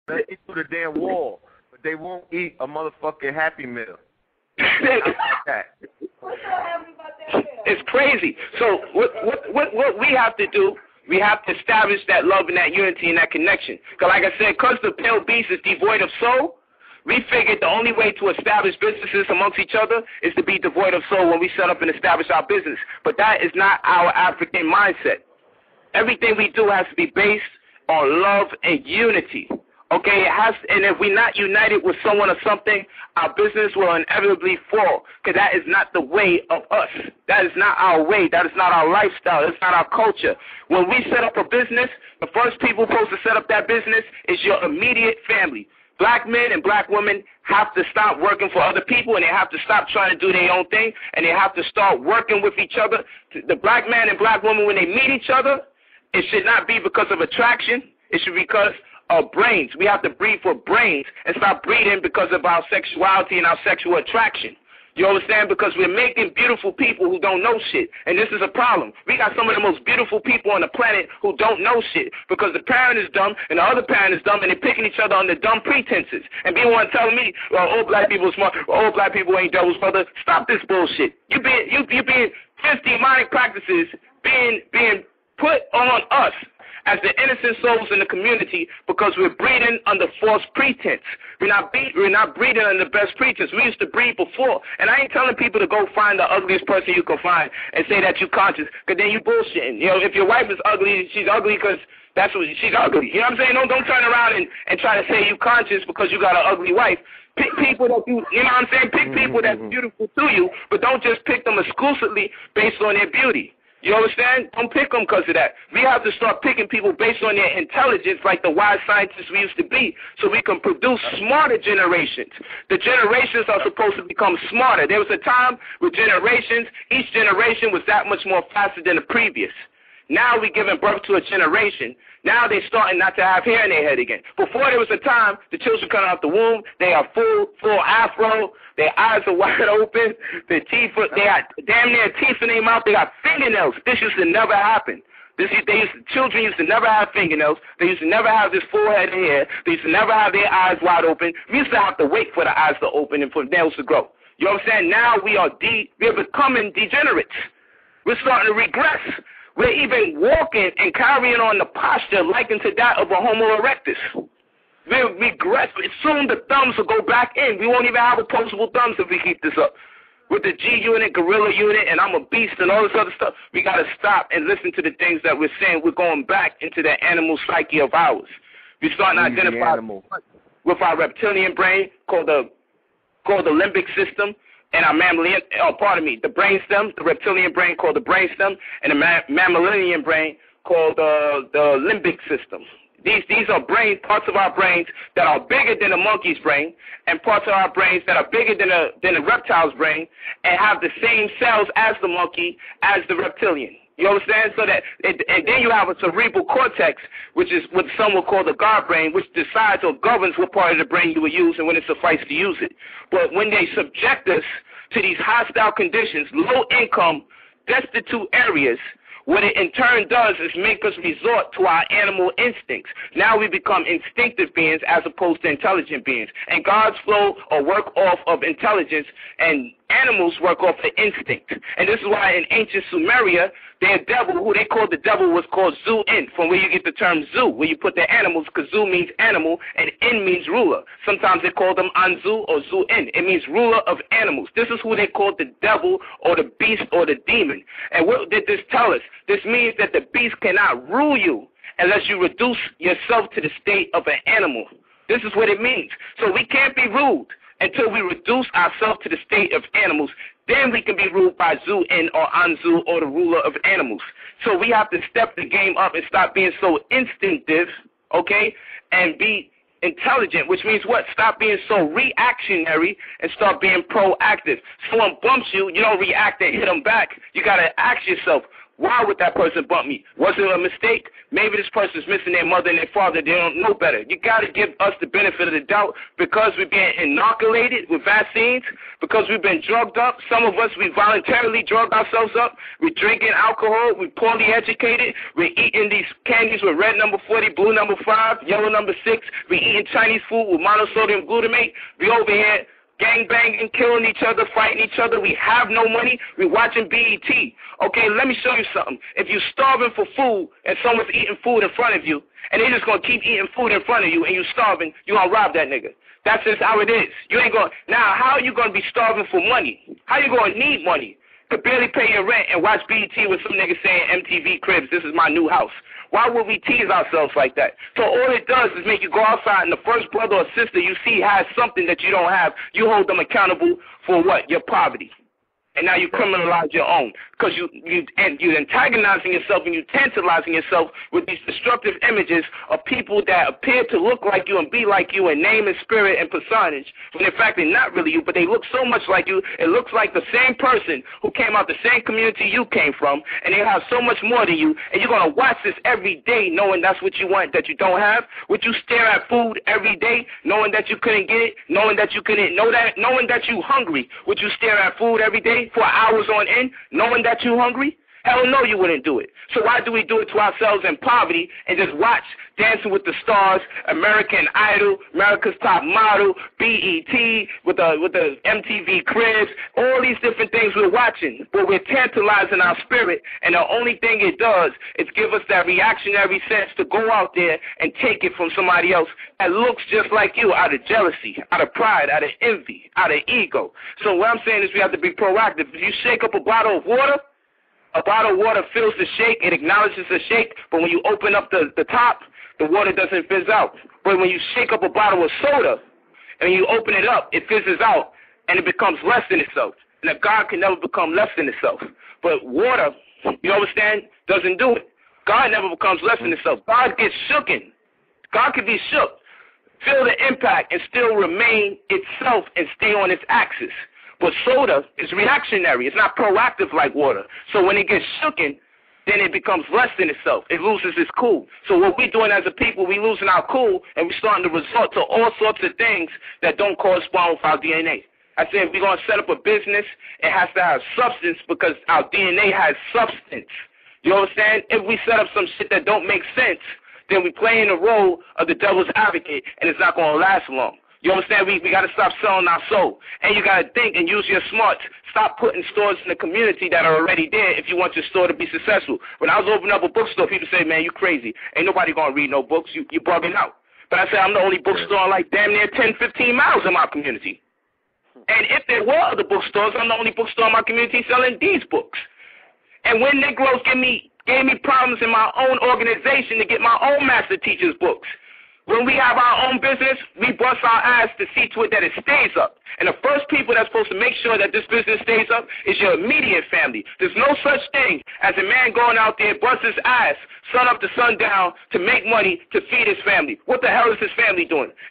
They eat through the damn wall, but they won't eat a motherfucking Happy Meal. It's crazy. So what we have to do, we have to establish that love and that unity and that connection. Because like I said, because the pale beast is devoid of soul, we figured the only way to establish businesses amongst each other is to be devoid of soul when we set up and establish our business. But that is not our African mindset. Everything we do has to be based on love and unity. Okay, it has, and if we're not united with someone or something, our business will inevitably fall, because that is not the way of us. That is not our way. That is not our lifestyle. That's not our culture. When we set up a business, the first people supposed to set up that business is your immediate family. Black men and black women have to stop working for other people, and they have to stop trying to do their own thing, and they have to start working with each other. The black man and black woman, when they meet each other, it should not be because of attraction. It should be because of brains. We have to breed for brains and stop breeding because of our sexuality and our sexual attraction. You understand? Because we're making beautiful people who don't know shit, and this is a problem. We got some of the most beautiful people on the planet who don't know shit because the parent is dumb and the other parent is dumb, and they're picking each other on the dumb pretenses. And people want to tell me, well, all black people are smart, all black people ain't devils, brother. Stop this bullshit. You being 50 demonic practices being put on us as the innocent souls in the community because we're breeding under false pretense. We're not breeding under the best pretense. We used to breed before. And I ain't telling people to go find the ugliest person you can find and say that you're conscious, because then you bullshitting. You know, if your wife is ugly, she's ugly because that's what she's ugly. You know what I'm saying? Don't turn around and try to say you conscious because you got an ugly wife. Pick people that you know what I'm saying? Pick people that's beautiful to you, but don't just pick them exclusively based on their beauty. You understand? Don't pick them because of that. We have to start picking people based on their intelligence like the wise scientists we used to be, so we can produce smarter generations. The generations are supposed to become smarter. There was a time with generations, each generation was that much more faster than the previous. Now we're giving birth to a generation. Now they're starting not to have hair in their head again. Before there was a time the children coming out the womb, they are full afro, their eyes are wide open, their teeth, they got damn near teeth in their mouth, they got fingernails. This used to never happen. Children used to never have fingernails. They used to never have this full head of hair. They used to never have their eyes wide open. We used to have to wait for the eyes to open and for nails to grow. You know what I'm saying? Now we're becoming degenerates. We're starting to regress. We're even walking and carrying on the posture likened to that of a Homo erectus. We'll regress. Soon the thumbs will go back in. We won't even have opposable thumbs if we keep this up. With the G unit, gorilla unit, and I'm a beast and all this other stuff, we got to stop and listen to the things that we're saying. We're going back into that animal psyche of ours. We're starting to identify with our reptilian brain called the limbic system, and our mammalian, the brainstem, the reptilian brain called the brainstem, and the mammalian brain called the limbic system. These are parts of our brains that are bigger than a monkey's brain, and parts of our brains that are bigger than a reptile's brain, and have the same cells as the monkey, as the reptilian. You understand? So that, and then you have a cerebral cortex, which is what some will call the guard brain, which decides or governs what part of the brain you will use and when it suffices to use it. But when they subject us to these hostile conditions, low income, destitute areas, what it in turn does is make us resort to our animal instincts. Now we become instinctive beings as opposed to intelligent beings. And gods flow or work off of intelligence, and animals work off of instinct. And this is why in ancient Sumeria, their devil, who they called the devil, was called Zu-In, from where you get the term zoo, where you put the animals, because Zu means animal and In means ruler. Sometimes they call them Anzu or Zu-In. It means ruler of animals. This is who they called the devil or the beast or the demon. And what did this tell us? This means that the beast cannot rule you unless you reduce yourself to the state of an animal. This is what it means. So we can't be ruled until we reduce ourselves to the state of animals. Then we can be ruled by Zu-In or Anzu or the ruler of animals. So we have to step the game up and stop being so instinctive, okay, and be intelligent, which means what? Stop being so reactionary and start being proactive. Someone bumps you, you don't react and hit them back. You got to ask yourself, Why would that person bump me? Was it a mistake? Maybe this person's missing their mother and their father. They don't know better. You got to give us the benefit of the doubt because we're being inoculated with vaccines, because we've been drugged up. Some of us, we voluntarily drug ourselves up. We're drinking alcohol. We're poorly educated. We're eating these candies with red number 40, blue number 5, yellow number 6. We're eating Chinese food with monosodium glutamate. We over here gang banging, killing each other, fighting each other. We have no money. We're watching BET. Okay, let me show you something. If you're starving for food and someone's eating food in front of you, and they're just going to keep eating food in front of you and you're starving, you're going to rob that nigga. That's just how it is. You ain't going. Now, how are you going to be starving for money? How you going to need money? Could barely pay your rent and watch BET with some nigga saying MTV Cribs, this is my new house. Why would we tease ourselves like that? So all it does is make you go outside and the first brother or sister you see has something that you don't have. You hold them accountable for what? Your poverty. And now you criminalize your own because you're antagonizing yourself and you're tantalizing yourself with these destructive images of people that appear to look like you and be like you in name and spirit and personage, when in fact they're not really you, but they look so much like you. It looks like the same person who came out the same community you came from, and they have so much more than you, and you're going to watch this every day knowing that's what you want that you don't have. Would you stare at food every day knowing that you couldn't get it, knowing that you couldn't know that, knowing that you're hungry? Would you stare at food every day for hours on end, knowing that you're hungry? Hell no, you wouldn't do it. So why do we do it to ourselves in poverty and just watch Dancing with the Stars, American Idol, America's Top Model, BET, with the MTV Cribs, all these different things we're watching, but we're tantalizing our spirit, and the only thing it does is give us that reactionary sense to go out there and take it from somebody else that looks just like you out of jealousy, out of pride, out of envy, out of ego. So what I'm saying is we have to be proactive. If you shake up a bottle of water fills the shake, it acknowledges the shake, but when you open up the top, the water doesn't fizz out. But when you shake up a bottle of soda and you open it up, it fizzes out and it becomes less than itself. And a God can never become less than itself. But water, you understand, doesn't do it. God never becomes less than itself. God gets shooken. God can be shook, feel the impact, and still remain itself and stay on its axis. But soda is reactionary. It's not proactive like water. So when it gets shooken, then it becomes less than itself. It loses its cool. So what we're doing as a people, we're losing our cool, and we're starting to resort to all sorts of things that don't correspond with our DNA. I said if we're going to set up a business, it has to have substance because our DNA has substance. You understand? If we set up some shit that don't make sense, then we're playing the role of the devil's advocate, and it's not going to last long. You understand? We got to stop selling our soul. And you got to think and use your smarts. Stop putting stores in the community that are already there if you want your store to be successful. When I was opening up a bookstore, people say, man, you crazy. Ain't nobody going to read no books. You bugging out. But I said, I'm the only bookstore like damn near 10, 15 miles in my community. And if there were other bookstores, I'm the only bookstore in my community selling these books. And when Negroes gave me problems in my own organization to get my own master teacher's books, when we have our own business, we bust our ass to see to it that it stays up. And the first people that's supposed to make sure that this business stays up is your immediate family. There's no such thing as a man going out there, bust his ass, sun up to sundown, to make money to feed his family. What the hell is his family doing?